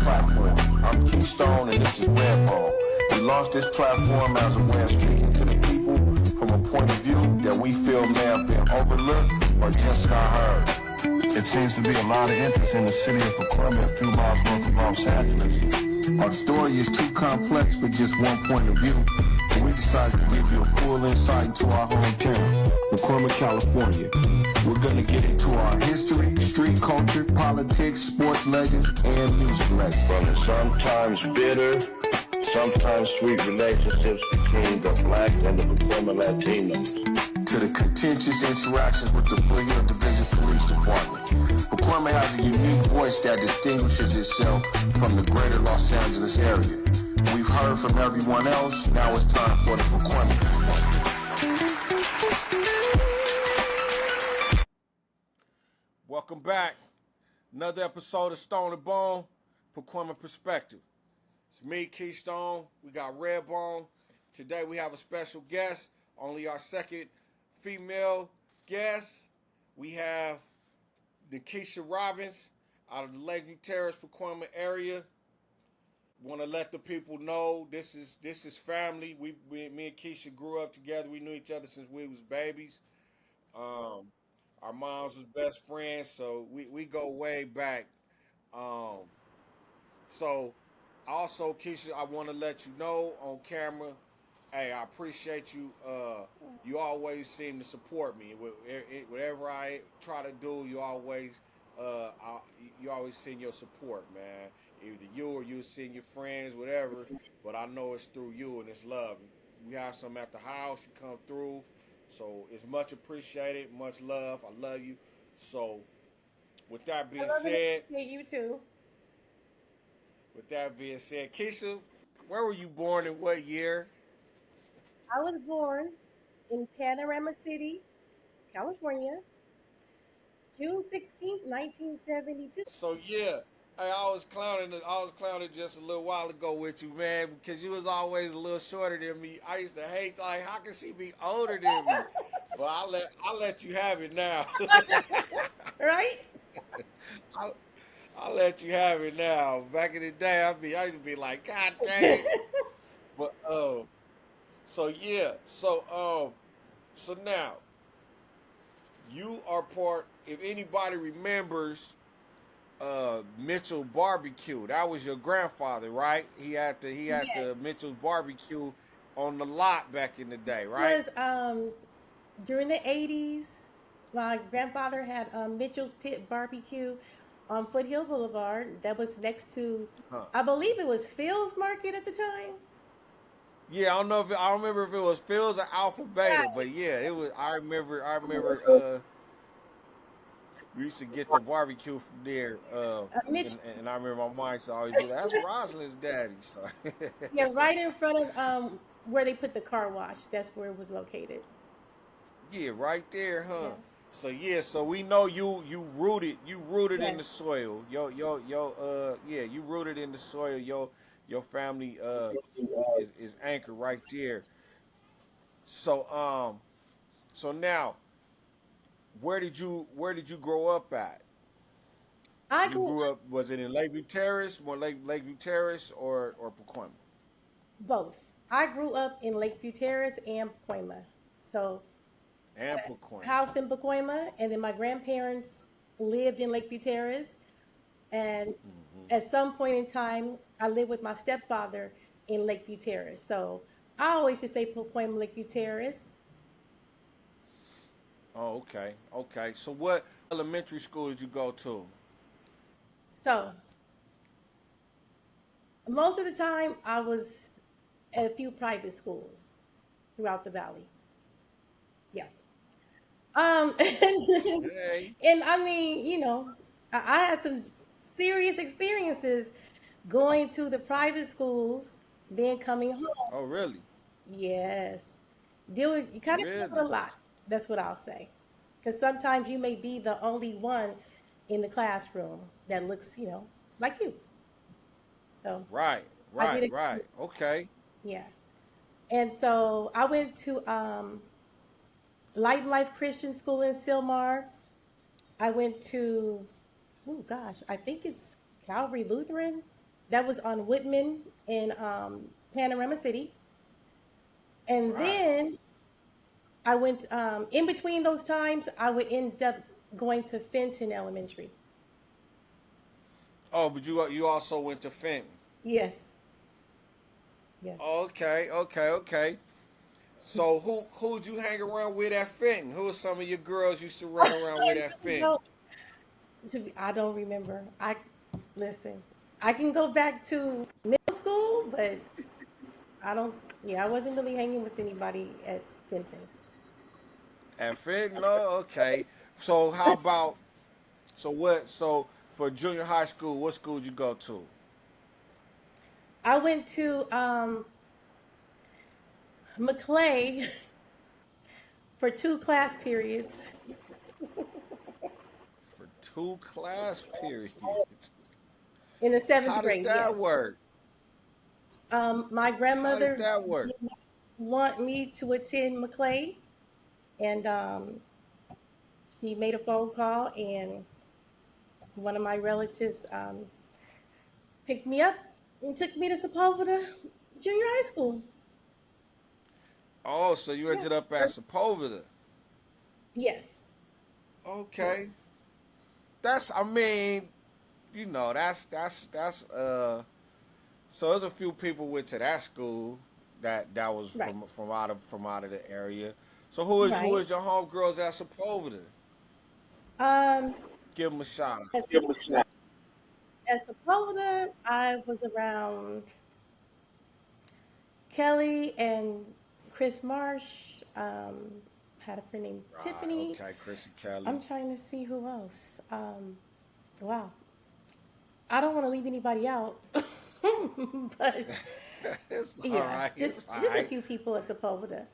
platform. I'm Keystone and this is Redbone. We launched this platform as a way of speaking to the people from a point of view that we feel may have been overlooked or just not heard. It seems to be a lot of interest in the city of Pakoima, a few miles north of Los Angeles. Our story is too complex for just one point of view. We decided to give you a full insight into our hometown, Pakoima, California. We're going to get into our history, street culture, politics, sports legends, and music legends. From the sometimes bitter, sometimes sweet relationships between the blacks and the Pakoima Latinos, to the contentious interactions with the Foothill Division Police Department. Pakoima has a unique voice that distinguishes itself from the greater Los Angeles area. We've heard from everyone else, now it's time for the Pakoima. Welcome back. Another episode of Stone and Bone, Pakoima Perspective. It's me, Keystone. We got Redbone. Today we have a special guest, only our second female guest. We have Nikkisha Robbins out of the Lakeview Terrace, Pakoima area. Want to let the people know this is family. Me and Keisha grew up together. We knew each other since we was babies. Our moms was best friends, so we go way back. So also, Keisha, I want to let you know on camera, hey, I appreciate you. You always seem to support me. Whatever I try to do, you always send your support, man. Either you or you send your friends, whatever. But I know it's through you and it's love. We have some at the house. You come through, so it's much appreciated. Much love. I love you. So, with that being said, you too. With that being said, Keisha, where were you born and what year? I was born in Panorama City, California, June 16th, 1972. So yeah, hey, I was clowning just a little while ago with you, man, because you was always a little shorter than me. I used to hate, like, how can she be older than me? Well, I'll let you have it now. Right? I'll, I'll let you have it now. Back in the day, I used to be like, God dang it. But so yeah, so now you are part. If anybody remembers, Mitchell Barbecue, that was your grandfather, right? He had Yes. the Mitchell's Barbecue on the lot back in the day, right? Was during the 80s, my grandfather had Mitchell's Pit Barbecue on Foothill Boulevard. That was next to, Huh. I believe it was Phil's Market at the time. Yeah, I don't remember if it was Phil's or Alpha Beta, Right. but yeah, it was. I remember. We used to get the barbecue from there, Mitch, and I remember my mom used to always be like, "That's Rosalind's daddy." So, yeah, right in front of where they put the car wash. That's where it was located. yeah, right there, huh? Yeah. So yeah, so we know you rooted in Yes. the soil. Yeah, you rooted in the soil. Your family is anchored right there. So so now where did you grow up at? I You grew grew up, was it in Lakeview Terrace, more Lakeview Terrace or Pacoima? both. I grew up in Lakeview Terrace and Pacoima. So, And Pacoima. house in Pacoima, and then my grandparents lived in Lakeview Terrace. And at some point in time, I lived with my stepfather in Lakeview Terrace. So, I always just say Pacoima, Lakeview Terrace. Oh, okay. Okay. So what elementary school did you go to? So, most of the time, I was at a few private schools throughout the valley. Yeah. And, Okay. and I mean, I had some serious experiences going to the private schools, then coming home. Oh, really? Yes. You kind of deal with Really? a lot. That's what I'll say. Because sometimes you may be the only one in the classroom that looks, like you. So Right. I did Right. Right. experience, Okay. yeah. And so I went to Light and Life Christian School in Silmar. I went to, oh gosh, I think it's Calvary Lutheran. That was on Whitman in Panorama City. And Right. then I went, in between those times, I would end up going to Fenton Elementary. Oh, but you also went to Fenton. Yes, yes. Okay, okay, okay. So who'd you hang around with at Fenton? Who were some of your girls you used to run around with at Fenton? No, I don't remember. Listen. I can go back to middle school, but I don't. Yeah, I wasn't really hanging with anybody at Fenton. At Fenton, no, okay. So how about so for junior high school, what school did you go to? I went to McClay for 2 class periods For 2 class periods. in the seventh How did grade. that Yes. work? My How did grandmother that work? did not want me to attend McClay, and she made a phone call, and one of my relatives picked me up and took me to Sepulveda Junior High School. Oh, so you Yeah. ended up at Sepulveda. Yes. Okay. Yes. That's I mean, that's so there's a few people went to that school that was Right. from out of the area. So who is Right. your homegirls at Sepulveda? Um, Give them a shout out. as as Sepulveda, I was around Kelly and Chris Marsh. Had a friend named Right. Tiffany. Okay, Chrissy Kelly. I'm trying to see who else. Wow. I don't want to leave anybody out, but It's all yeah, right. It's all just a right. few people at Sepulveda,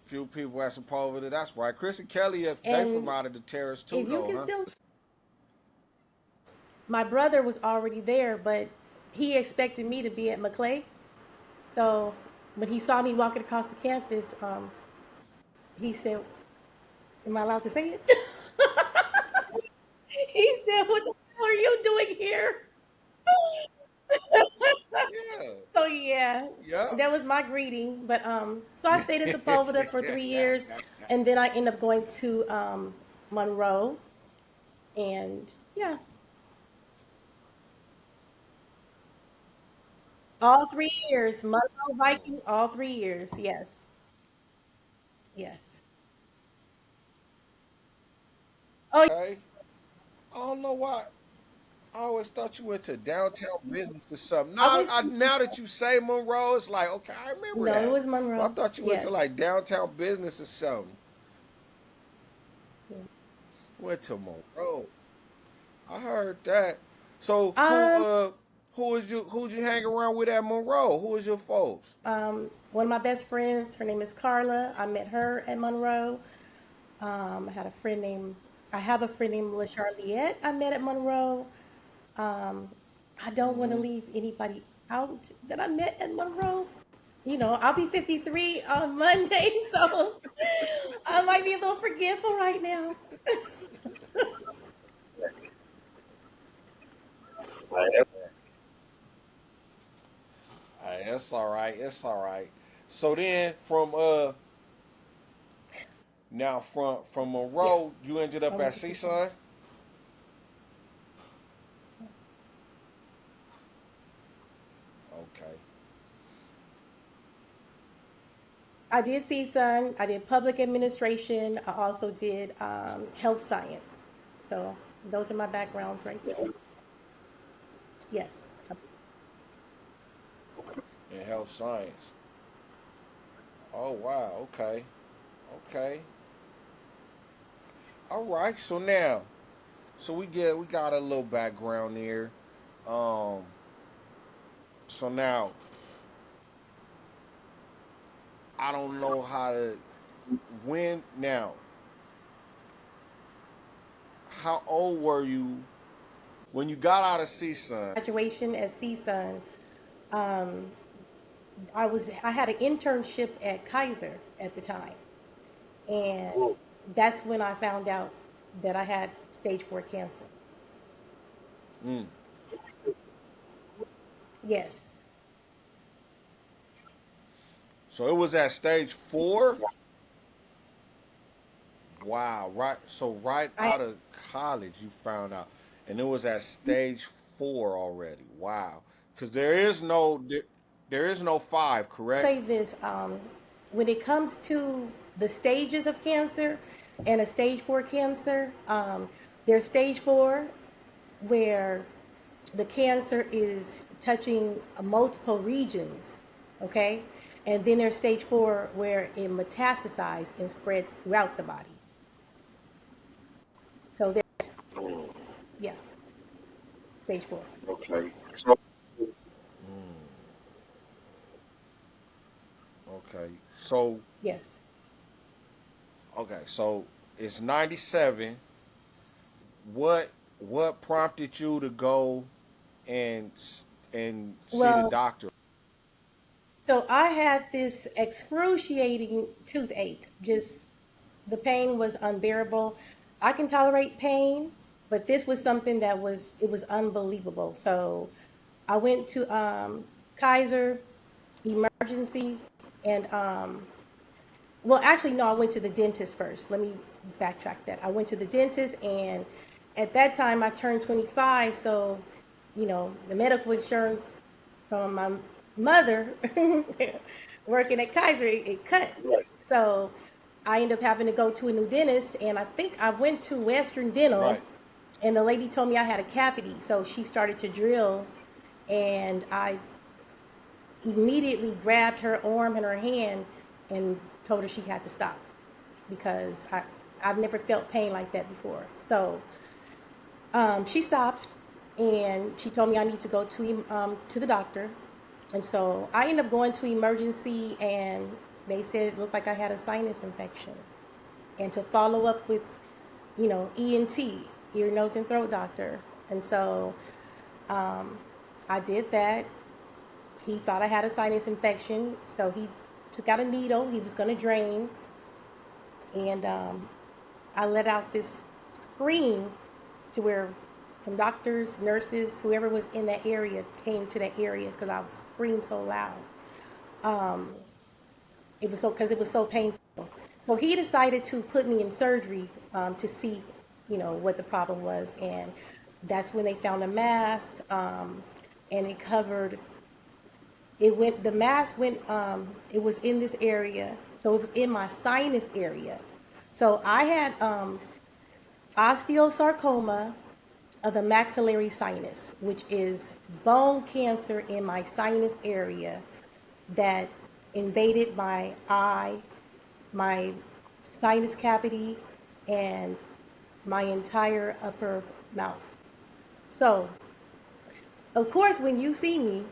Few people at Sepulveda. That's right. Chrissy Kelly, if they from and out of the terrace too, if you though, can huh? still, my brother was already there, but he expected me to be at McClay. So when he saw me walking across the campus, he said, "Am I allowed to say it?" He said, "What the hell are you doing here?" Yeah. So yeah, Yep. that was my greeting. But so I stayed in Sepulveda for 3 years, and then I ended up going to Monroe, and yeah, all 3 years, Monroe Viking, all 3 years. Yes, yes. Oh, Okay. I don't know why. I always thought you went to downtown business or something. I Now, went to now that you say Monroe, it's like, okay, I remember no, it that. was But I Monroe. thought you went to Yes. like downtown business or something. Yeah. Went to Monroe. I heard that. So Um, who'd you hang around with at Monroe? Who was your folks? one of my best friends, her name is Carla. I met her at Monroe. I had a friend named, I have a friend named LaCharliette I met at Monroe. Um, I don't want to Hmm. leave anybody out that I met at Monroe. You know, I'll be 53 on Monday, so I might be a little forgetful right now. It's all right. It's all right. So then from Yeah, Monroe, you ended I up went at to see some. CSUN. Okay. I did CSUN, I did public administration, I also did health science. So those are my backgrounds right there. Yes. In health science. Oh wow. Okay. Okay. All right. So we got a little background here. Um. So now I don't know how to when now. How old were you when you got out of CSUN? Graduation at CSUN, I had an internship at Kaiser at the time. And that's when I found out that I had stage 4 cancer. Mm. Yes. So it was at stage 4. Wow, right. So right I out of college, you found out, and it was at stage 4 already. Wow, because there is no 5, correct? say this, when it comes to the stages of cancer and a stage 4 cancer, there's stage 4 where the cancer is touching multiple regions, okay? And then there's stage 4 where it metastasizes and spreads throughout the body. So there's, yeah, stage 4. Okay. So Okay, so Yes. so it's 97. What prompted you to go and see the Well, doctor? so I had this excruciating toothache. Just the pain was unbearable. I can tolerate pain, but this was something that was unbelievable. So I went to Kaiser emergency and well, actually, no, I went to the dentist first. Let me backtrack that. I went to the dentist, and at that time, I turned 25. So, the medical insurance from my mother working at Kaiser, it cut. right. So, I ended up having to go to a new dentist, and I think I went to Western Dental, Right, and the lady told me I had a cavity. So, she started to drill, and I immediately grabbed her arm in her hand and told her she had to stop because I've never felt pain like that before. So she stopped and she told me I need to go to the doctor. And so I ended up going to emergency and they said it looked like I had a sinus infection. And to follow up with, ENT, ear, nose, and throat doctor. And so I did that. He thought I had a sinus infection, so he took out a needle. He was going to drain, and I let out this scream to where from doctors, nurses, whoever was in that area came to that area because I screamed so loud. It was so because it was so painful. So he decided to put me in surgery to see, what the problem was, and that's when they found a mass, and it covered it went the mass went it was in this area, so it was in my sinus area. So I had osteosarcoma of the maxillary sinus, which is bone cancer in my sinus area that invaded my eye, my sinus cavity, and my entire upper mouth. So of course when you see me,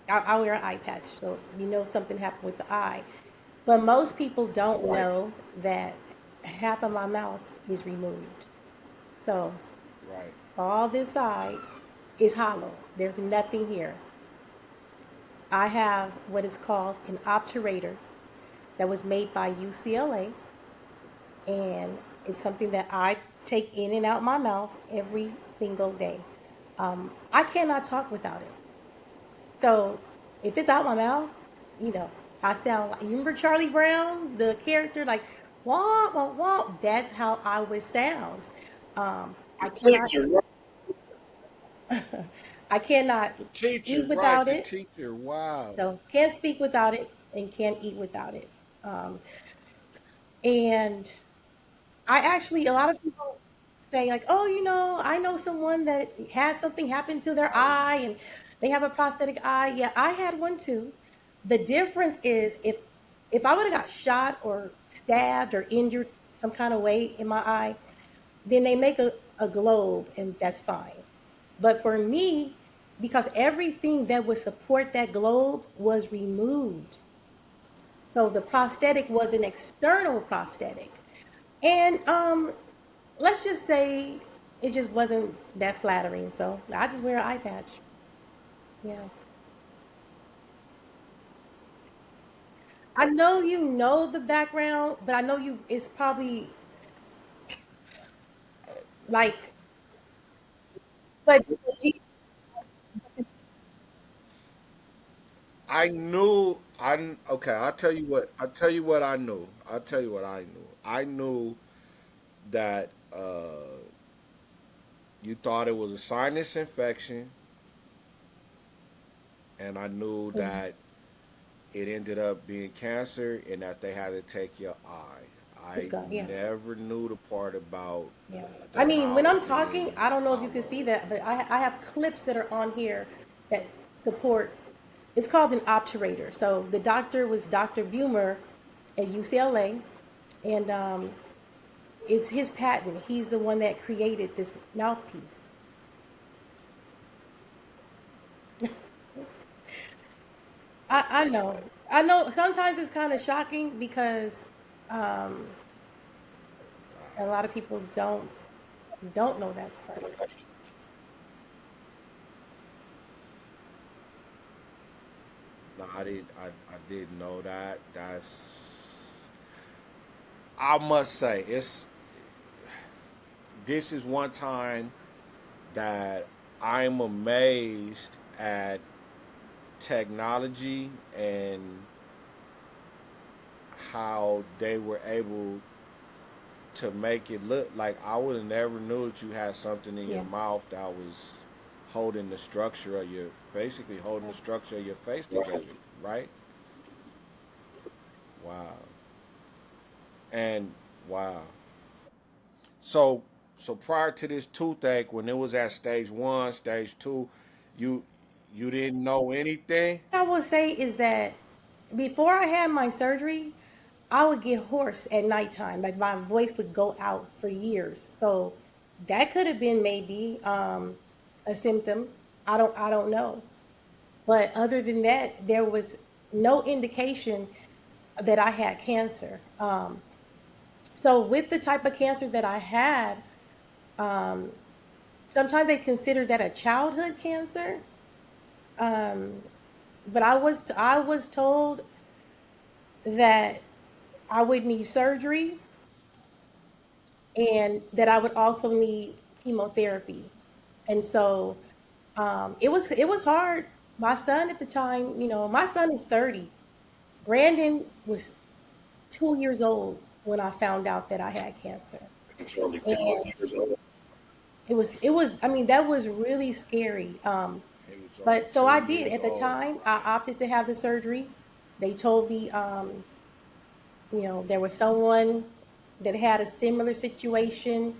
I wear an eye patch, so something happened with the eye. But most people don't Right. know that half of my mouth is removed. So right. all this side is hollow. There's nothing here. I have what is called an obturator that was made by UCLA, and it's something that I take in and out my mouth every single day. I cannot talk without it. So if it's out my mouth, you know, I sound like, you remember Charlie Brown, the character, like, wah, wah, wah. That's how I would sound. I cannot, Teacher, right? I cannot The teacher, eat right? without The it. teacher. Wow. So can't speak without it and can't eat without it. And I actually, a lot of people say like, oh, I know someone that has something happen to their eye and they have a prosthetic eye. Yeah, I had one too. The difference is if I would have got shot or stabbed or injured some kind of way in my eye, then they make a globe and that's fine. But for me, because everything that would support that globe was removed. So the prosthetic was an external prosthetic. And let's just say it just wasn't that flattering. So I just wear an eye patch. Yeah. I know you know the background, but I know it's probably like, but I knew okay, I'll tell you what I knew. I'll tell you what I knew. I knew that you thought it was a sinus infection, and I knew Mm. that it ended up being cancer and that they had to take your eye. It's I gone. Yeah. never knew the part about Yeah. the I mean, when I'm polyp, talking, I don't know if you can hollow. see that, but I have clips that are on here that support. It's called an obturator. So the doctor was Dr. Bumer at UCLA, and it's his patent. He's the one that created this mouthpiece. I know. I know sometimes it's kind of shocking because a lot of people don't know that part. No, I didn't know that. I must say, this is one time that I'm amazed at technology and how they were able to make it look like I would have never knew that you had something in your Yeah. mouth that was holding the structure of your basically holding the structure of your face together, right? Wow. And wow. So so prior to this toothache, when it was at stage one, stage two, you you didn't know anything? I will say is that before I had my surgery, I would get hoarse at nighttime. Like my voice would go out for years. So that could have been maybe a symptom. I don't know. But other than that, there was no indication that I had cancer. So with the type of cancer that I had, sometimes they consider that a childhood cancer. But I was told that I would need surgery and that I would also need chemotherapy. And so it was hard. My son at the time, my son is 30. Brandon was 2 years old when I found out that I had cancer. And it was I mean, that was really scary. He was only But so I two did. years At the old. time, I opted to have the surgery. They told me, there was someone that had a similar situation.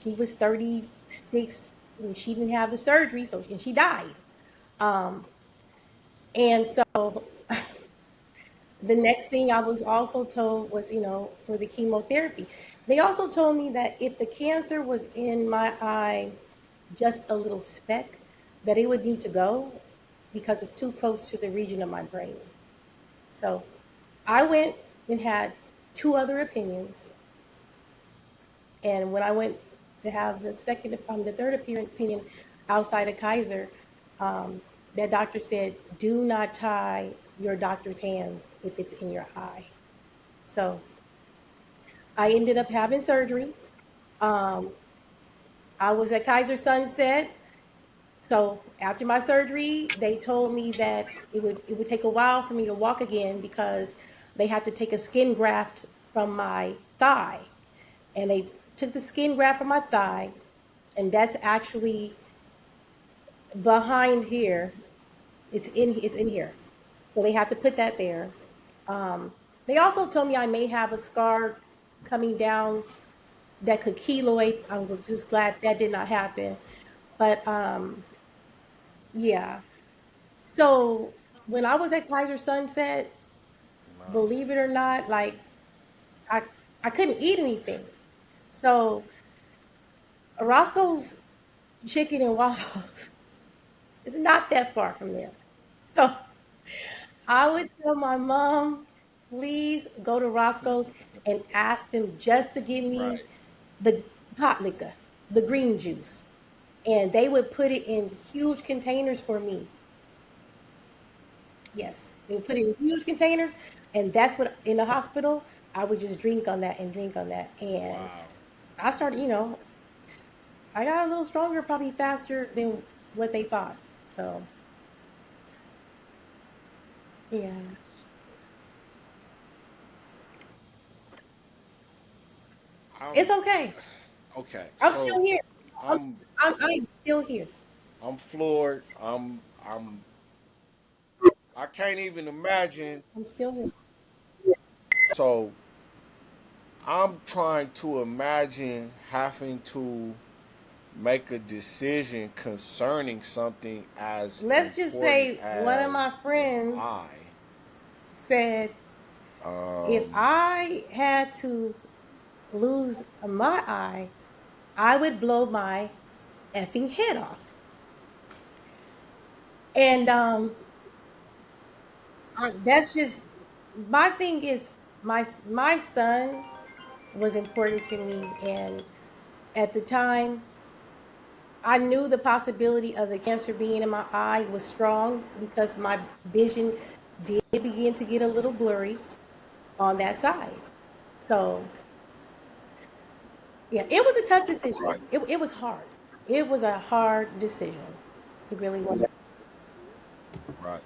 She was 36 and she didn't have the surgery, and she died. And so the next thing I was also told was, for the chemotherapy. They also told me that if the cancer was in my eye, just a little speck, that it would need to go because it's too close to the region of my brain. So I went and had two other opinions. And when I went to have the third opinion outside of Kaiser, that doctor said, "Do not tie your doctor's hands if it's in your eye." So I ended up having surgery. Um, I was at Kaiser Sunset. So after my surgery, they told me that it would take a while for me to walk again because they had to take a skin graft from my thigh, and they took the skin graft from my thigh, and that's actually behind here. It's in here, so they have to put that there. They also told me I may have a scar coming down that could keloid. I was just glad that did not happen, but yeah. So when I was at Kaiser Sunset, No. believe it or not, like I I couldn't eat anything. So Roscoe's Chicken and Waffles is not that far from there. So I would tell my mom, please go to Roscoe's and ask them just to give me Right. the pot liquor, the green juice. And they would put it in huge containers for me. Yes, they would put it in huge containers. And that's what in the hospital, I would just drink on that and drink on that. And Wow. I started, I got a little stronger probably faster than what they thought. So Yeah. I'm It's okay. okay. I'm still So here. I'm, I'm I'm still here. I'm floored. I'm I can't even imagine. I'm still here. So I'm trying to imagine having to make a decision concerning something as Let's just important say one of my as an friends eye. said if Um, I had to lose my eye, I would blow my effing head off. And that's just my thing is my son was important to me, and at the time I knew the possibility of the cancer being in my eye was strong because my vision did begin to get a little blurry on that side. So yeah, it was a tough decision. right, It was hard. It was a hard decision. It really was. right.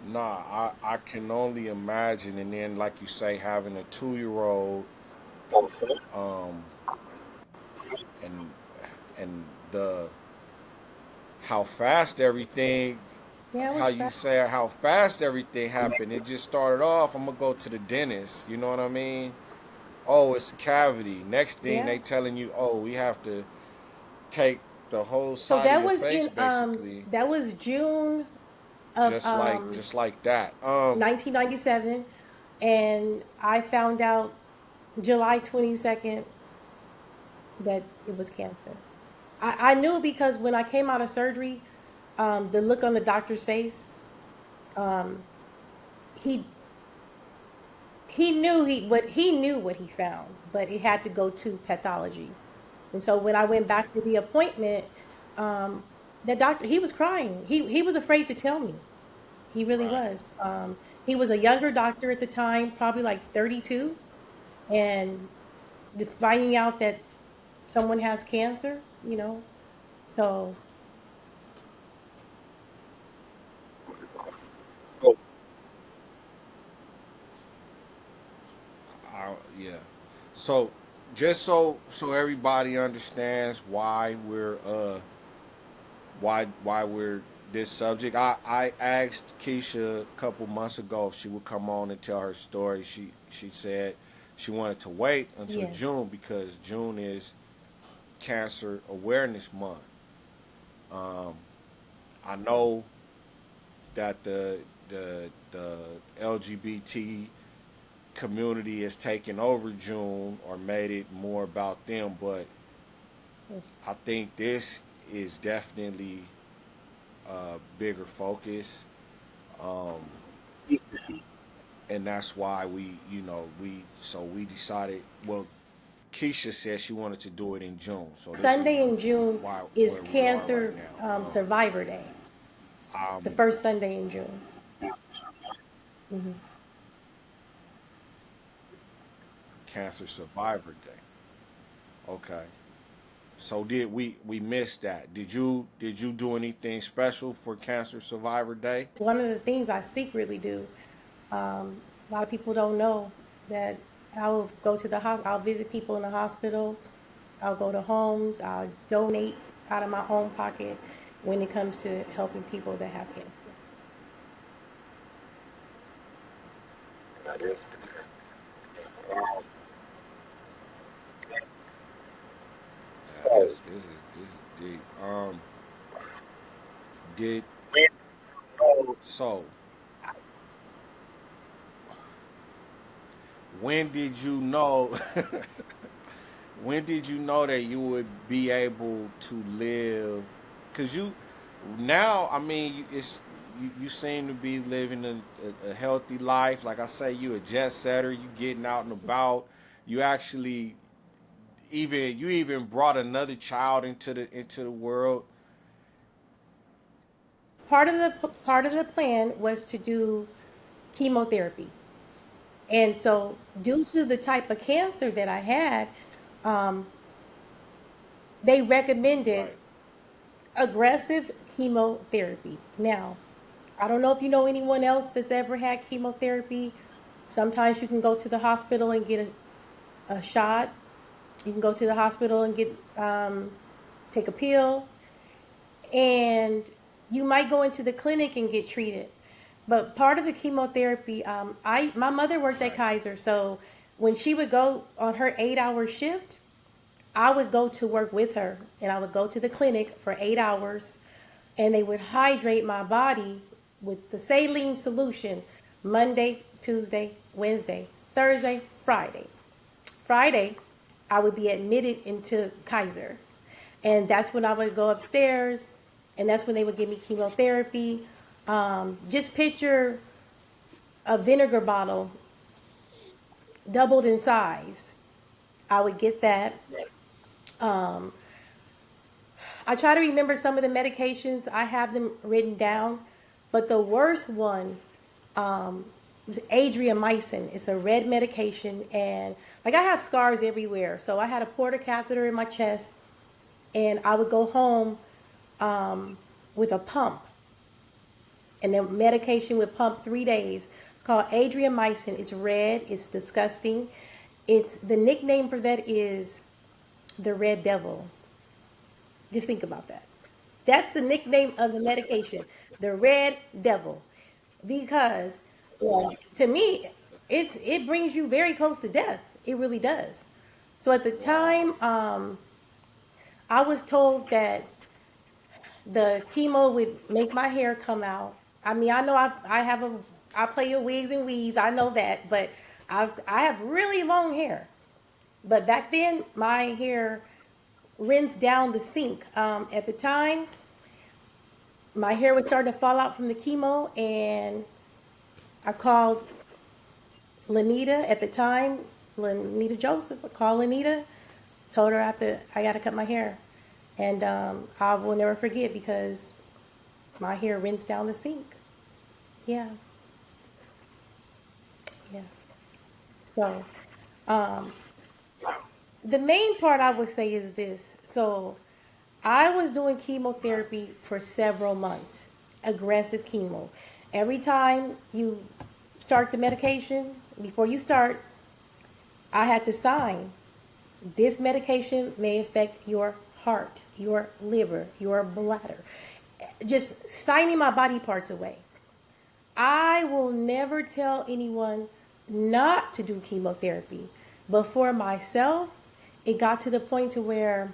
Nah, I can only imagine. And then, like you say, having a 2 year old, um, and and the how fast everything, Yeah, it how was you fast. say how fast everything happened. It just started off. I'm gonna go to the dentist. You know what I mean? Oh, it's a cavity. Next thing Yeah. they telling you, oh, we have to take the whole So side of your face, basically, that was June of just like that. 1997, and I found out July 22nd that it was cancer. I knew because when I came out of surgery, the look on the doctor's face, he he knew what he found, but it had to go to pathology. And so when I went back for the appointment, um, the doctor he was crying. He was afraid to tell me. He really Right. was. He was a younger doctor at the time, probably like 32, and finding out that someone has cancer, you know. So Yeah. So just so everybody understands why we're this subject. I asked Keisha a couple months ago if she would come on and tell her story. She said she wanted to wait until yes, June because June is Cancer Awareness Month. Um, I know that the LGBT community has taken over June or made it more about them, but I think this is definitely a bigger focus, um, and that's why we decided. Well, Keisha said she wanted to do it in June, so this is Sunday in June why is where we are right Cancer now. Survivor Day, the Um, first Sunday in June. Cancer Survivor Day. Okay. So did we miss that? Did you do anything special for Cancer Survivor Day? It's one of the things I secretly do. A lot of people don't know that I will go to the hospital. I'll visit people in the hospital. I'll go to homes. I'll donate out of my own pocket when it comes to helping people that have cancer. Yeah, this is deep. Did so when did you know when did you know that you would be able to live? Because you now, I mean, you seem to be living a healthy life. Like I say, you a jet setter. You getting out and about. You actually even brought another child into the world. Part of the plan was to do chemotherapy. And so, due to the type of cancer that I had, um, they recommended Right. aggressive chemotherapy. Now, I don't know if you know anyone else that's ever had chemotherapy. Sometimes you can go to the hospital and get a shot. You can go to the hospital and get take a pill, and you might go into the clinic and get treated. But part of the chemotherapy, I my mother worked at Right. Kaiser, so when she would go on her 8 hour shift, I would go to work with her, and I would go to the clinic for 8 hours, and they would hydrate my body with the saline solution Monday, Tuesday, Wednesday, Thursday, Friday. Friday, I would be admitted into Kaiser. And that's when I would go upstairs, and that's when they would give me chemotherapy. Just picture a vinegar bottle doubled in size. I would get that. Um, I try to remember some of the medications. I have them written down, but the worst one was adriamycin. It's a red medication, and like I have scars everywhere. So I had a porta catheter in my chest, and I would go home with a pump, and the medication would pump 3 days. It's called adriamycin. It's red. It's disgusting. It's the nickname for that is the Red Devil. Just think about that. That's the nickname of the medication, the Red Devil, because to me, it brings you very close to death. It really does. So at the time, I was told that the chemo would make my hair come out. I mean, I know I play with wigs and weaves. I know that, but I have really long hair. But back then, my hair rinsed down the sink. At the time, my hair was starting to fall out from the chemo, and I called Lanita at the time, Lanita Joseph. I called Lanita, told her I got to cut my hair, and I will never forget because my hair rinsed down the sink. Yeah, yeah. So the main part I would say is this. So I was doing chemotherapy for several months, aggressive chemo. Every time you start the medication, before you start, I had to sign. This medication may affect your heart, your liver, your bladder. Just signing my body parts away. I will never tell anyone not to do chemotherapy. But for myself, it got to the point to where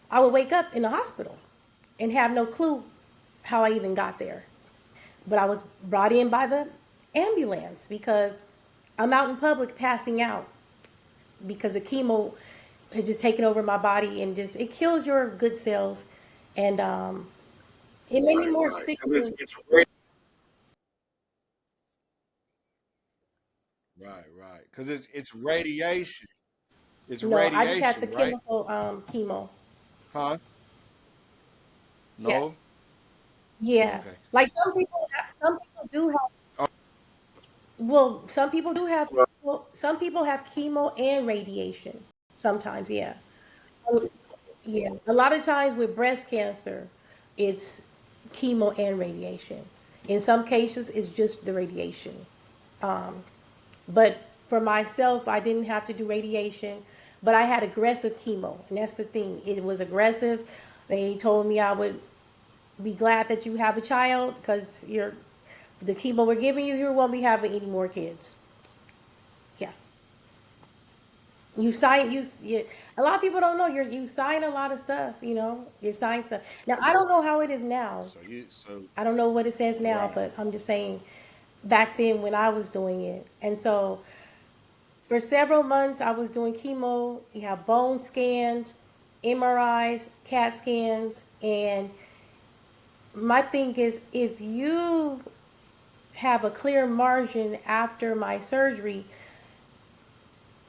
I would wake up in the hospital and have no clue how I even got there. But I was brought in by the ambulance because I'm out in public passing out because the chemo had just taken over my body and just it kills your good cells, and it made me more sick 'Cause too. right. Because it's radiation. It's No, I just had the radiation, right? chemical chemo. Huh? Yeah, No. yeah. Okay. Like some people do have. Oh, Well, some people do have. Well, some people have chemo and radiation. Sometimes, yeah. Yeah, a lot of times with breast cancer, it's chemo and radiation. In some cases, it's just the radiation. Um, but for myself, I didn't have to do radiation, but I had aggressive chemo, and that's the thing. It was aggressive. They told me I would be glad that you have a child because the chemo we're giving you, you won't be having any more kids. Yeah. A lot of people don't know you sign a lot of stuff, you sign stuff. Now, I don't know how it is now. so I don't know what it says now, right. but I'm just saying back then when I was doing it. And so for several months I was doing chemo. You have bone scans, MRIs, CAT scans, and my thing is if you have a clear margin after my surgery,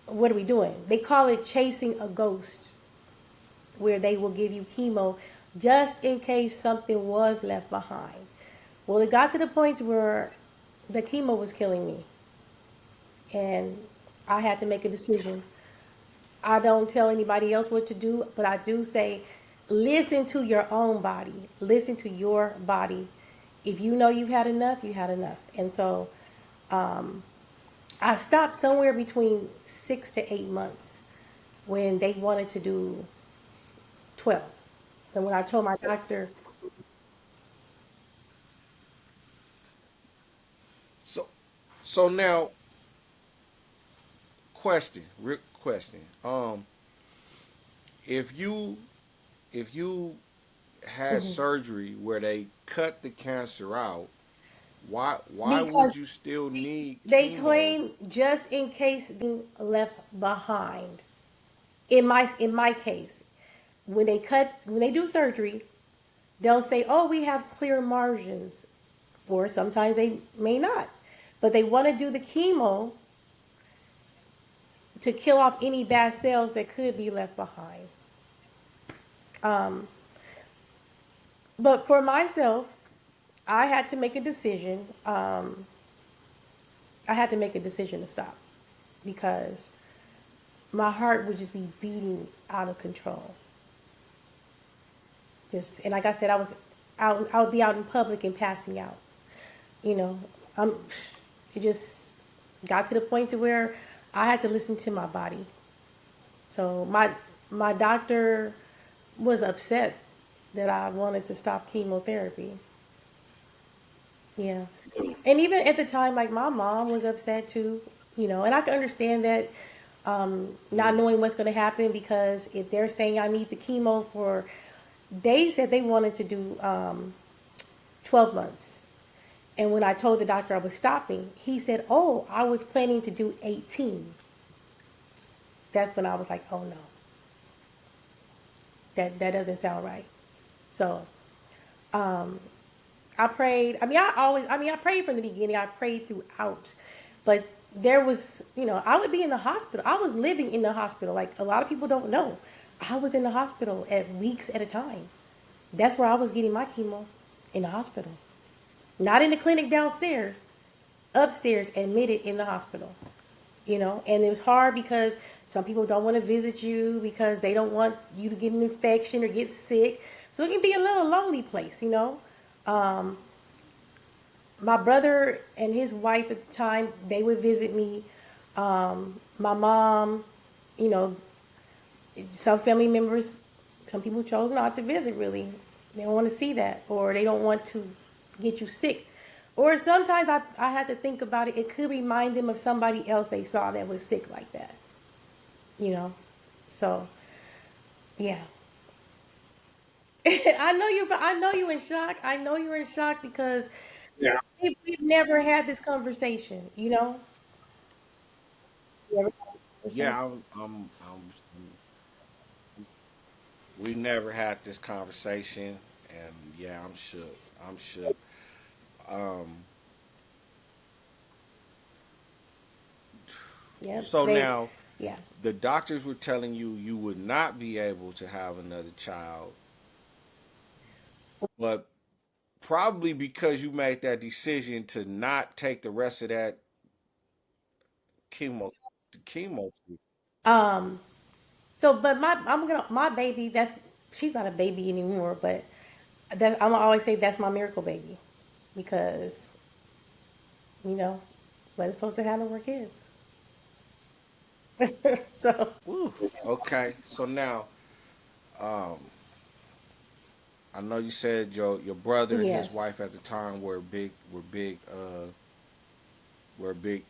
what are we doing? They call it chasing a ghost, where they will give you chemo just in case something was left behind. Well, it got to the point where the chemo was killing me, and I had to make a decision. I don't tell anybody else what to do, but I do say listen to your own body. Listen to your body. If you know you've had enough, you had enough. And so I stopped somewhere between 6 to 8 months when they wanted to do 12. And when I told my doctor, So, so now, question, Rick, question. If you if you had surgery where they cut the cancer out, why would because you still need they chemo? claim just in case being left behind. In my case, when they do surgery, they'll say, "Oh, we have clear margins," or sometimes they may not, but they want to do the chemo to kill off any bad cells that could be left behind. Um, but for myself, I had to make a decision. I had to make a decision to stop because my heart would just be beating out of control. Just and like I said, I would be out in public and passing out. You know, I'm. It just got to the point to where I had to listen to my body. So my doctor was upset that I wanted to stop chemotherapy. Yeah. And even at the time, like my mom was upset too, and I can understand that, not knowing what's going to happen because if they're saying I need the chemo they said they wanted to do 12 months. And when I told the doctor I was stopping, he said, "Oh, I was planning to do 18." That's when I was like, "Oh no, that doesn't sound right." So I prayed. I prayed from the beginning. I prayed throughout. But there was, I would be in the hospital. I was living in the hospital. Like a lot of people don't know. I was in the hospital at weeks at a time. That's where I was getting my chemo, in the hospital. Not in the clinic downstairs, upstairs, admitted in the hospital. And it was hard because some people don't want to visit you because they don't want you to get an infection or get sick. So it can be a little lonely place. Um, my brother and his wife at the time, they would visit me. My mom, you know, some family members, some people chose not to visit really. They don't want to see that or they don't want to get you sick. Or sometimes I had to think about it. It could remind them of somebody else they saw that was sick like that, you know? So, yeah. I know you're in shock. I know you're in shock because Yeah. we've never had this conversation. Never had this conversation. Yeah, we never had this conversation, and yeah, I'm shook. I'm shook. Um, Yeah, so now yeah. the doctors were telling you you would not be able to have another child, but probably because you made that decision to not take the rest of that chemo, the chemo. Um, but my baby, she's not a baby anymore, but I'm gonna always say that's my miracle baby because, you know, wasn't supposed to have no more kids. So, Woo. Okay, so now um, I know you said your brother and his yes. wife at the time were a big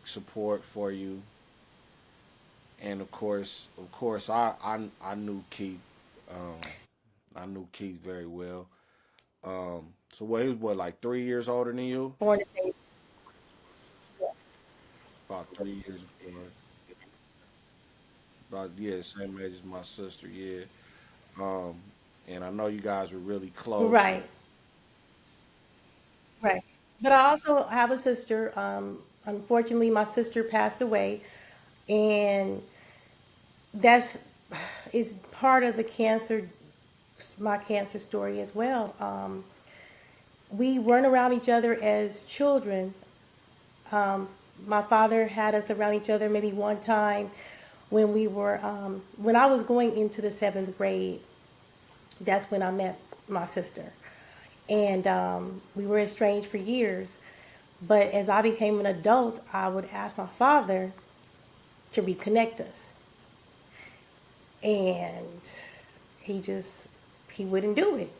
support for you, and of course, I knew Keith, um, I knew Keith very well. So what he was like 3 years older than you, Born the same. about 3 years, about yeah, same age as my sister, yeah. Um, and I know you guys were really close. Right, right. But I also have a sister. Unfortunately, my sister passed away, and that's is part of my cancer story as well. We weren't around each other as children. My father had us around each other maybe one time when I was going into the seventh grade. That's when I met my sister. And we were estranged for years. But as I became an adult, I would ask my father to reconnect us. And he just, he wouldn't do it.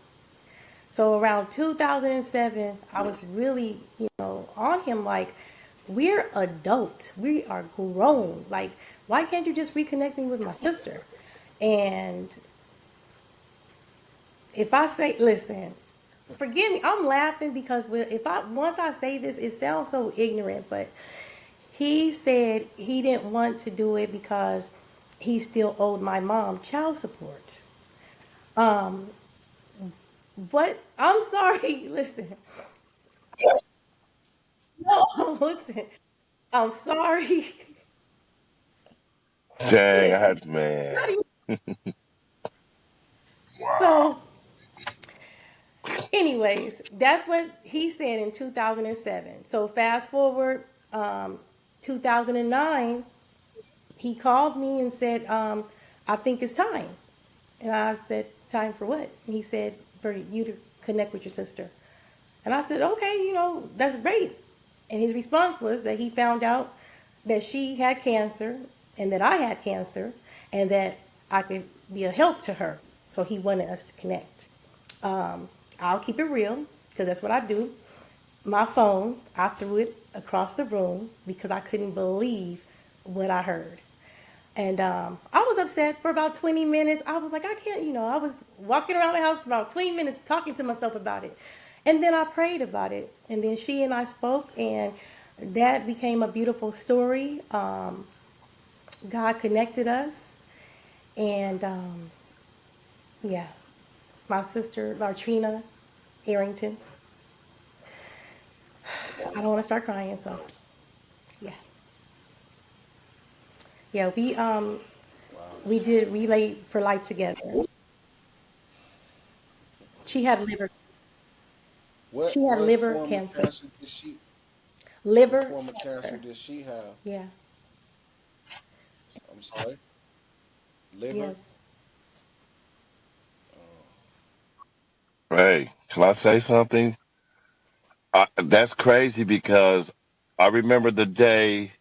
So around 2007, I was really, on him like, we're adults. We are grown. Like, why can't you just reconnect me with my sister? And if I say, listen, forgive me, I'm laughing because if I once I say this, it sounds so ignorant, but he said he didn't want to do it because he still owed my mom child support. Um, but I'm sorry, listen, no, listen, I'm sorry. Dang, I Listen, had man. not even, Wow. so anyways, that's what he said in 2007. So fast forward, 2009, he called me and said, I think it's time. And I said, time for what? And he said, for you to connect with your sister. And I said, okay, that's great. And his response was that he found out that she had cancer and that I had cancer and that I could be a help to her. So he wanted us to connect. I'll keep it real because that's what I do. My phone, I threw it across the room because I couldn't believe what I heard. And I was upset for about 20 minutes. I was like, I can't, I was walking around the house for about 20 minutes talking to myself about it. And then I prayed about it. And then she and I spoke, and that became a beautiful story. God connected us. And yeah, my sister, Lartrina Arrington. I don't want to start crying, so yeah. Yeah, Wow. we did Relay for Life together. She had liver What she had what liver form of cancer. cancer did she? What Liver form of cancer cancer. did she have? Yeah. I'm sorry. Liver. Yes. Hey, can I say something? That's crazy because I remember the day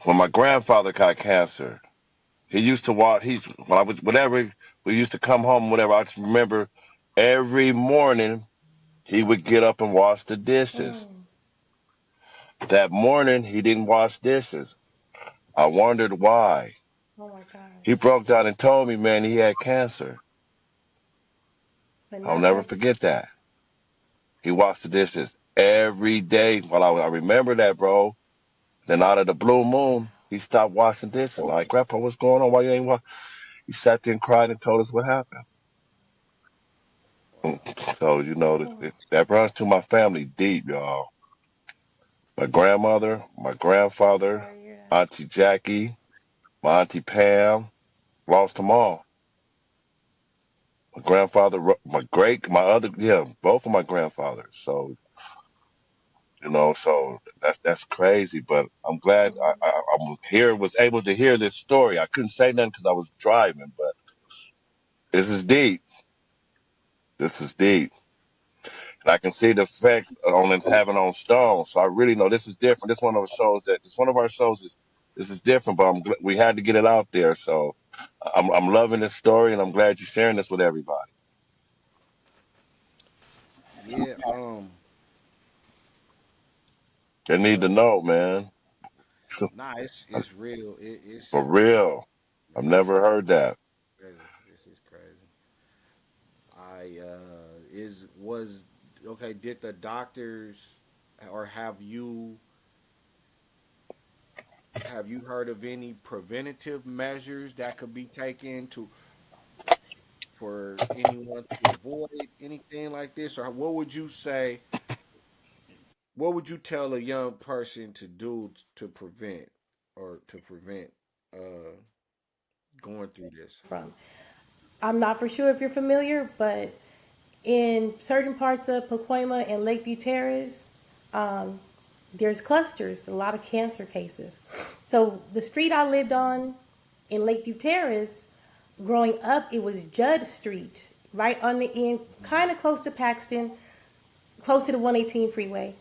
when my grandfather got cancer. He used to walk. When I was whatever. We used to come home. Whatever. I just remember every morning he would get up and wash the dishes. Mm. That morning he didn't wash dishes. I wondered why. Oh my He gosh. broke down and told me, man, he had cancer. But I'll not never that. forget that. He washed the dishes every day. Well, I remember that, bro. Then out of the blue moon, he stopped washing dishes. Like, Grandpa, what's going on? Why you ain't wash? He sat there and cried and told us what happened. Wow. So, Oh, that runs to my family deep, y'all. My grandmother, my grandfather, sorry to hear that. Auntie Jackie, my Auntie Pam, lost them all. My grandfather, yeah, both of my grandfathers. So, so that's crazy. But I'm glad I'm here, was able to hear this story. I couldn't say nothing because I was driving, but this is deep. This is deep. And I can see the effect on it's having on Stone. So I really know this is different. This one of the shows that this one of our shows is this is different, but we had to get it out there. So I'm loving this story, and I'm glad you're sharing this with everybody. Yeah. They need to Uh. know, man, Nah. It's real. for real. I've This never is heard that. crazy. This is crazy. I is was okay. Did the doctors or have you heard of any preventative measures that could be taken to for anyone to avoid anything like this? Or what would you say? What would you tell a young person to do to prevent or to prevent uh, going through this? From. I'm not for sure if you're familiar, but in certain parts of Pakoima and Lakeview Terrace, um, there's clusters, a lot of cancer cases. So the street I lived on in Lakeview Terrace, growing up, it was Judd Street. right on the end, kind of close to Paxton, close to the 118 freeway.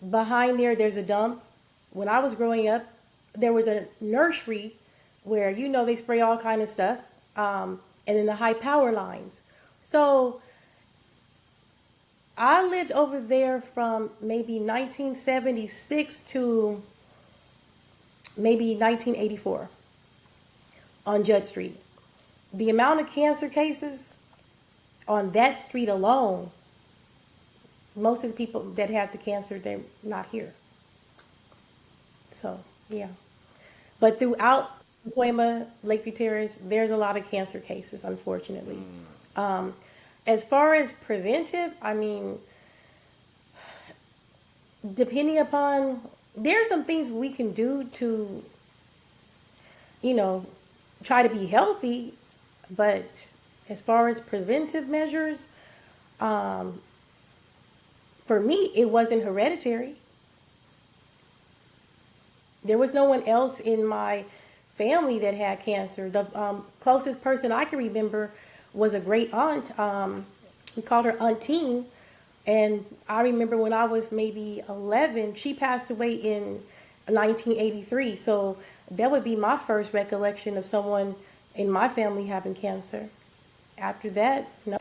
Behind there, there's a dump. When I was growing up, there was a nursery where they spray all kind of stuff, and then the high power lines. So I lived over there from maybe 1976 to maybe 1984 on Judd Street. The amount of cancer cases on that street alone, most of the people that had the cancer, they're not here. So, yeah. But throughout Pakoima, Lakeview Terrace, there's a lot of cancer cases, unfortunately. Um, as far as preventive, I mean, depending upon, there are some things we can do to, you know, try to be healthy, but as far as preventive measures, um, for me, it wasn't hereditary. There was no one else in my family that had cancer. The closest person I can remember was a great aunt. We called her Auntine. And I remember when I was maybe 11, she passed away in 1983. So that would be my first recollection of someone in my family having cancer. After that, no.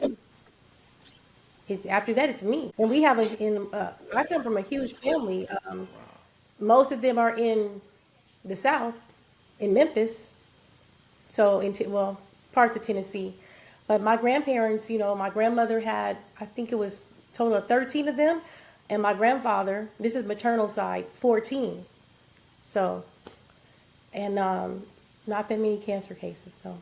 After that, it's me. And we have I come from a huge family. Most of them are in the South, in Memphis. So, well, parts of Tennessee. But my grandparents, my grandmother had, I think it was a total of 13 of them. And my grandfather, this is maternal side, 14. So, and not that many cancer cases, though.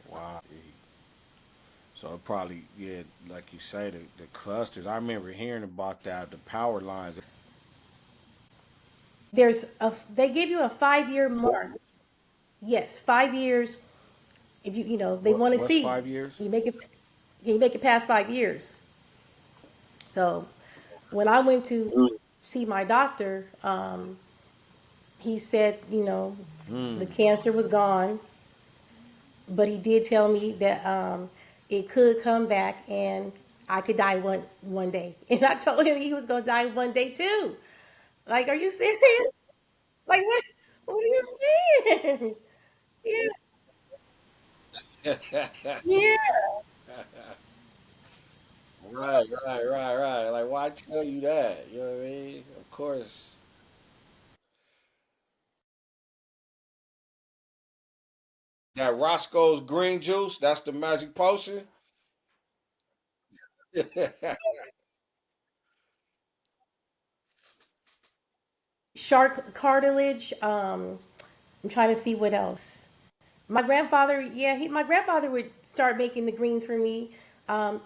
Wow. So it probably, yeah, like you say, the clusters. I remember hearing about that, the power lines. They give you a 5-year mark. Yes, 5 years. If they want to What's see 5 years? you make it past 5 years. So when I went to see my doctor, he said, the cancer was gone, but he did tell me that it could come back and I could die one day. And I told him he was gonna die one day too. Like, are you serious? Like, what are you saying? Yeah, yeah. Right. Like, why tell you that? You know what I mean? Of course. That Roscoe's green juice, that's the magic potion. Shark cartilage. I'm trying to see what else. My grandfather, yeah, my grandfather would start making the greens for me.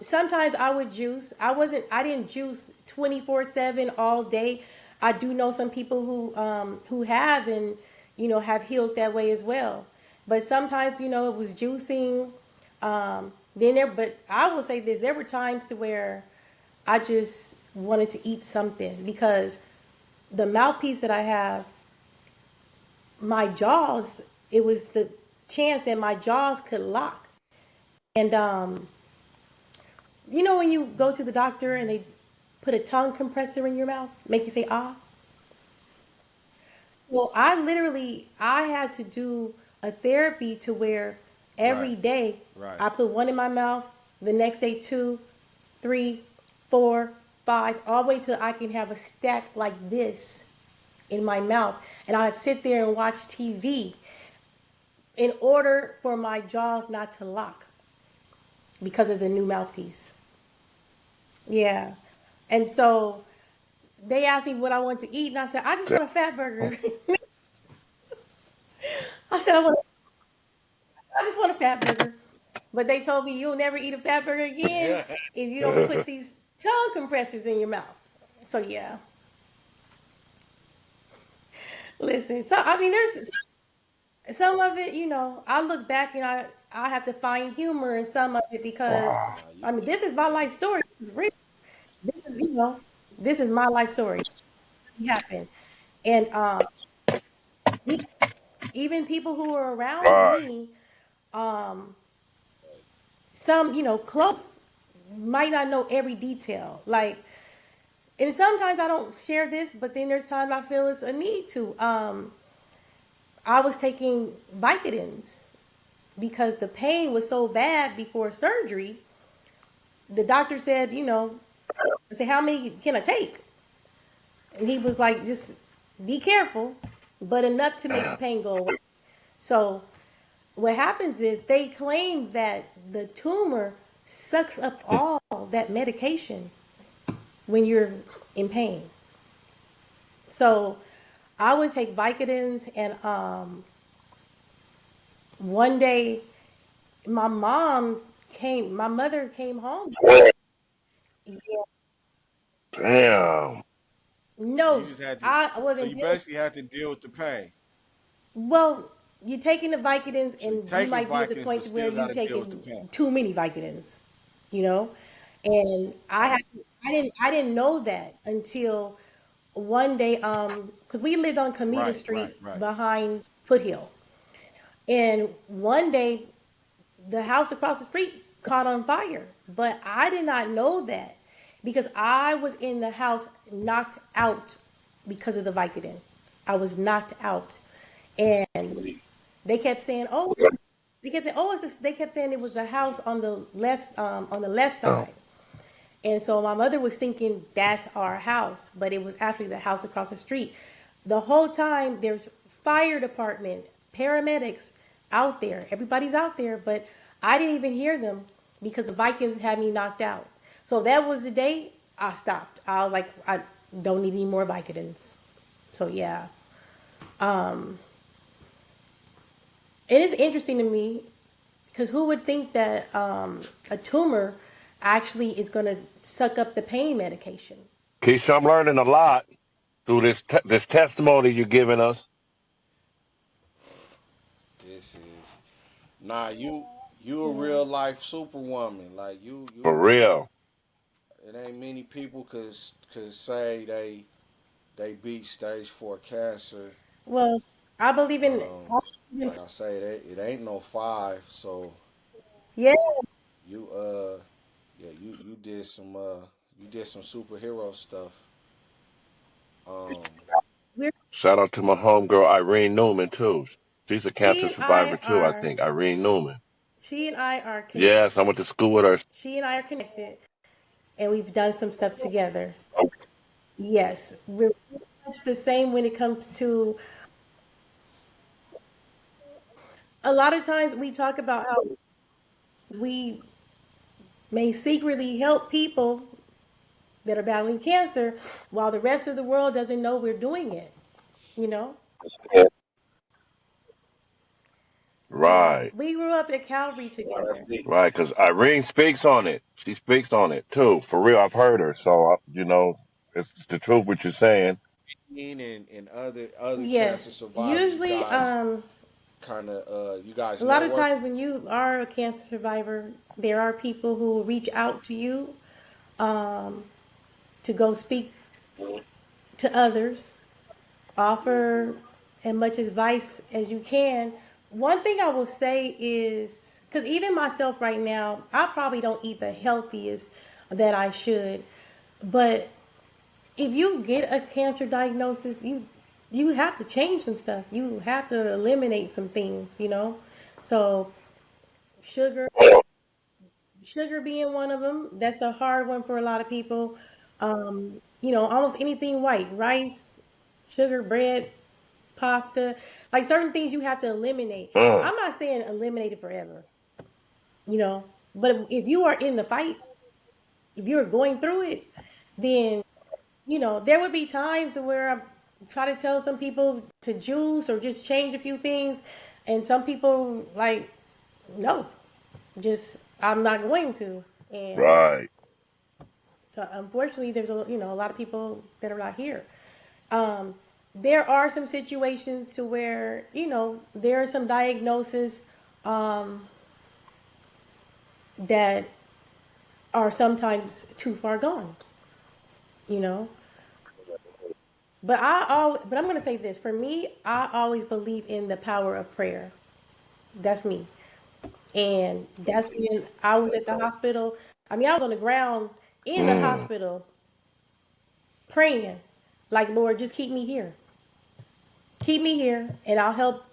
Sometimes I would juice. I didn't juice 24/7 all day. I do know some people who have and have healed that way as well. But sometimes it was juicing. But I will say this: there were times to where I just wanted to eat something because the mouthpiece that I have, my jaws, it was the chance that my jaws could lock. And when you go to the doctor and they put a tongue compressor in your mouth, make you say ah. Well, I had to do a therapy to where Right, every day right. I put one in my mouth, the next day two, three, four, five, all the way till I can have a stack like this in my mouth. And I'd sit there and watch TV in order for my jaws not to lock because of the new mouthpiece. Yeah. And so they asked me what I want to eat, and I said, I just want a fat burger. I said, I just want a fat burger. But they told me you'll never eat a fat burger again if you don't put these tongue compressors in your mouth. So yeah, listen. So I mean, there's some of it. I look back and I have to find humor in some of it because Nah, I mean, this is my life story. This is real. This is this is my life story. It happened, and e- even people who were around Right. me. Some, close might not know every detail. Like, and sometimes I don't share this, but then there's times I feel it's a need to. I was taking Vicodins because the pain was so bad before surgery. The doctor said, I said, how many can I take? And he was like, just be careful, but enough to make the pain go away. So what happens is they claim that the tumor sucks up all that medication when you're in pain. So I would take Vicodins, and one day my mother came home. Yeah. Damn. So you No, just had to. I So wasn't you dealing. basically had to deal with the pain. Well, you're taking the Vicodins, So you're and you taking might be at the Vikings, point but to where still got you're to deal with the taking pain. too many Vicodins, you know. And I didn't know that until one day, because we lived on Comita Right, right, Street right. behind Foothill, and one day the house across the street caught on fire, but I did not know that because I was in the house knocked out because of the Vicodin. I was knocked out, and they kept saying, "Oh, they kept saying, oh, it's this, they kept saying it was the house on the left Oh, side." And so my mother was thinking that's our house, but it was actually the house across the street. The whole time there's fire department, paramedics out there. Everybody's out there, but I didn't even hear them because the Vikings had me knocked out. So that was the day I stopped. I was like, I don't need any more Vicodins. So yeah. It is interesting to me because who would think that a tumor actually is going to suck up the pain medication? Keisha, I'm learning a lot through this testimony you're giving us. This is nah. You a Yeah. real life superwoman. Like For you know. real. It ain't many people could say they beat stage 4 cancer. Well, I believe in. Um, like I say, it ain't no 5. So Yeah, you yeah you did some superhero stuff. Um, we're Shout out to my homegirl Irene Newman too. She's a she cancer and I survivor too, I are think. Irene Newman. she and I are Yes, I went to school with her. she and I are connected, and we've done some stuff together. Yes, we're pretty much the same when it comes to. A lot of times we talk about how we may secretly help people that are battling cancer while the rest of the world doesn't know we're doing it, you know? Yeah. Right, We grew up at Calvary nah, that's together. deep. right. Because Irene speaks on it. She speaks on it too. For real, I've heard her. So, it's the truth what you're saying. And other cancer Yes. survivors, Usually, you guys a lot of network. times when you are a cancer survivor, there are people who will reach out to you to go speak to others, offer as much advice as you can. One thing I will say is because even myself right now, I probably don't eat the healthiest that I should, but if you get a cancer diagnosis, you have to change some stuff. You have to eliminate some things, you know. So sugar, sugar being one of them. That's a hard one for a lot of people. Almost anything white, rice, sugar, bread, pasta, like certain things you have to eliminate. Mm, I'm not saying eliminate it forever, you know, but if you are in the fight, if you're going through it, then there would be times where I try to tell some people to juice or just change a few things, and some people like no, just I'm not going to, and right. so unfortunately, there's a lot of people that are not here. Um, there are some situations to where there are some diagnoses that are sometimes too far gone. You know, but I'm gonna say this for me. I always believe in the power of prayer. That's me. And that's when I was at the hospital. I mean, I was on the ground in the Mm. hospital praying, like, Lord, just keep me here. Keep me here, and I'll help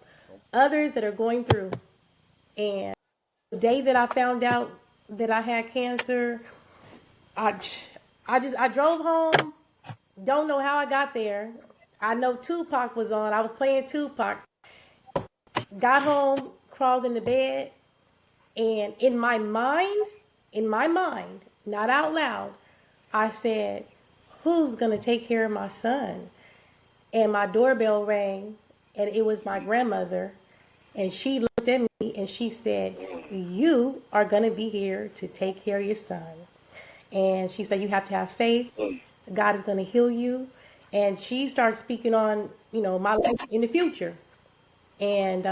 others that are going through. And the day that I found out that I had cancer, I, I drove home. Don't know how I got there. I know Tupac was on. I was playing Tupac. Got home, crawled into bed, and in my mind, not out loud, I said, "Who's gonna take care of my son?" And my doorbell rang, and it was my grandmother, and she looked at me and she said, "You are gonna be here to take care of your son." And she said, "You have to have faith. God is going to heal you." And she started speaking on, my life in the future. And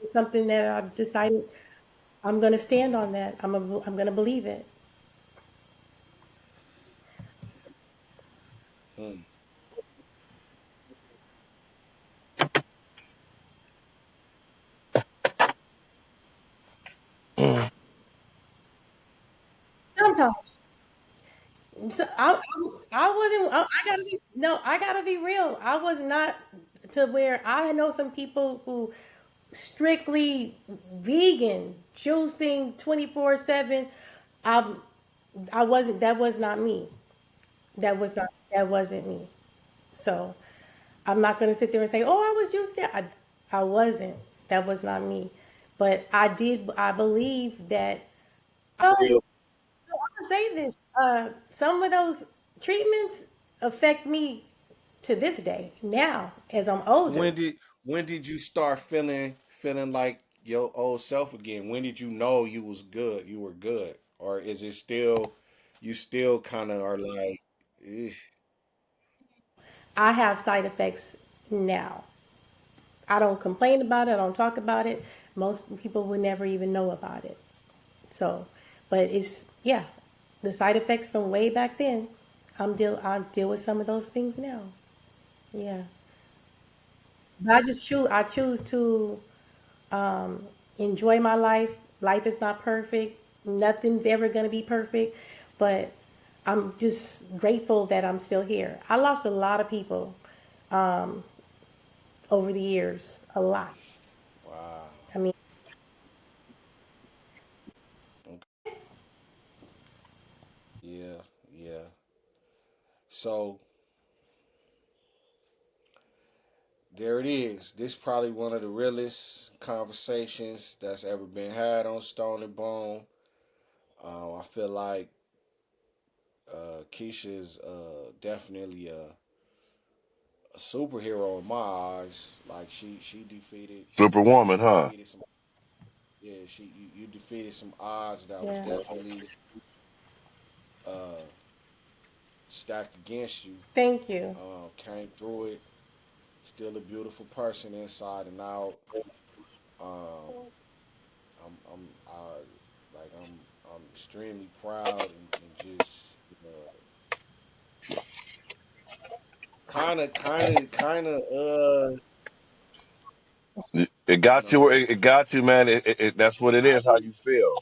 it's something that I've decided I'm going to stand on that. I'm going to believe it. Mm. Mm. Sometimes. So I wasn't, I gotta be, no, I gotta be real. I was not to where I know some people who strictly vegan, juicing 24/7. I, I wasn't, that was not me. That wasn't me. So I'm not going to sit there and say, "Oh, I was just there." I wasn't. That was not me. But I did. I believe that. Oh, so I'm gonna say this. Some of those treatments affect me to this day. Now, as I'm older, When did when did you start feeling like your old self again? When did you know you was good? You were good, or is it still you still kind of are like, "Eh." I have side effects now. I don't complain about it. I don't talk about it. Most people would never even know about it. So, but it's, yeah, the side effects from way back then. I deal with some of those things now. Yeah, but I choose to enjoy my life. Life is not perfect. Nothing's ever gonna be perfect, but I'm just grateful that I'm still here. I lost a lot of people over the years, a lot. Wow. I mean, Okay. Yeah, yeah. So there it is. This probably one of the realest conversations that's ever been had on Stone and Bone. I feel like Keisha is definitely a superhero in my eyes. Like she defeated Superwoman, you huh? defeated some yeah you defeated some odds that was yeah. definitely uh, stacked against you. Thank you. Came through it. Still a beautiful person inside and out. Um, I'm extremely proud and just kind of It you got you. know It got you, man. That's what it I is. How you feel?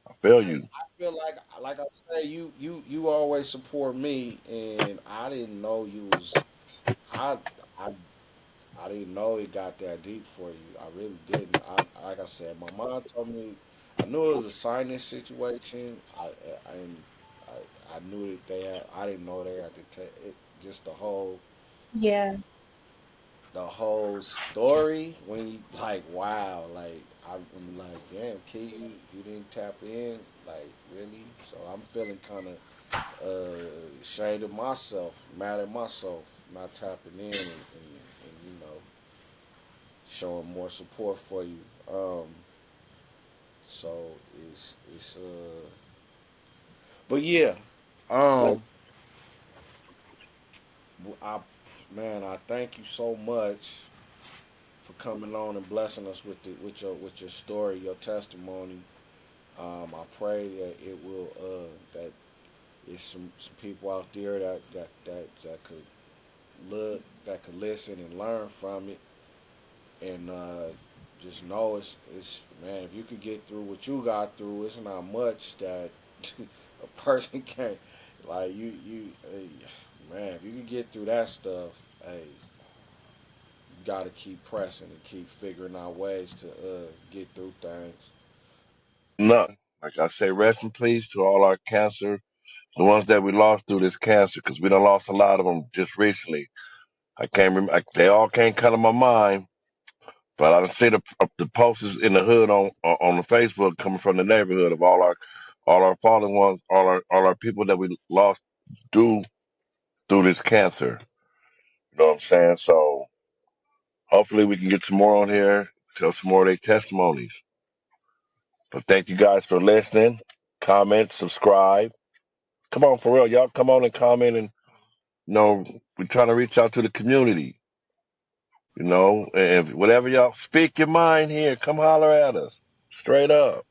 I feel you. I feel like I say you always support me and I didn't know you was I I I didn't know it got that deep for you. I really didn't. Like I said, my mom told me I knew it was a sinus situation. I knew that they had. I didn't know they had to take it. Just Yeah, the whole story. When you like, wow, like I'm like, damn, kid, you didn't tap in, like really. So I'm feeling kind of ashamed of myself, mad at myself, not tapping in and showing more support for you. So but yeah, um, I man, I thank you so much for coming on and blessing us with with your story, your testimony. I pray that it will that there's some people out there that could look that could listen and learn from it and just know it's man. If you could get through what you got through, it's not much that a person can't. Like man. If you can get through that stuff, hey, you got to keep pressing and keep figuring out ways to get through things. No, like I say, rest in peace to all our cancer, the ones that we lost through this cancer, because we done lost a lot of them just recently. I can't remember; they all can't come to my mind. But I see the posters in the hood on the Facebook coming from the neighborhood of all our fallen ones, all our people that we lost due through this cancer. You know what I'm saying? So hopefully we can get some more on here, tell some more of their testimonies. But thank you guys for listening. Comment, subscribe. Come on, for real, y'all. Come on and comment, and we're trying to reach out to the community. And whatever y'all speak your mind here, come holler at us straight up.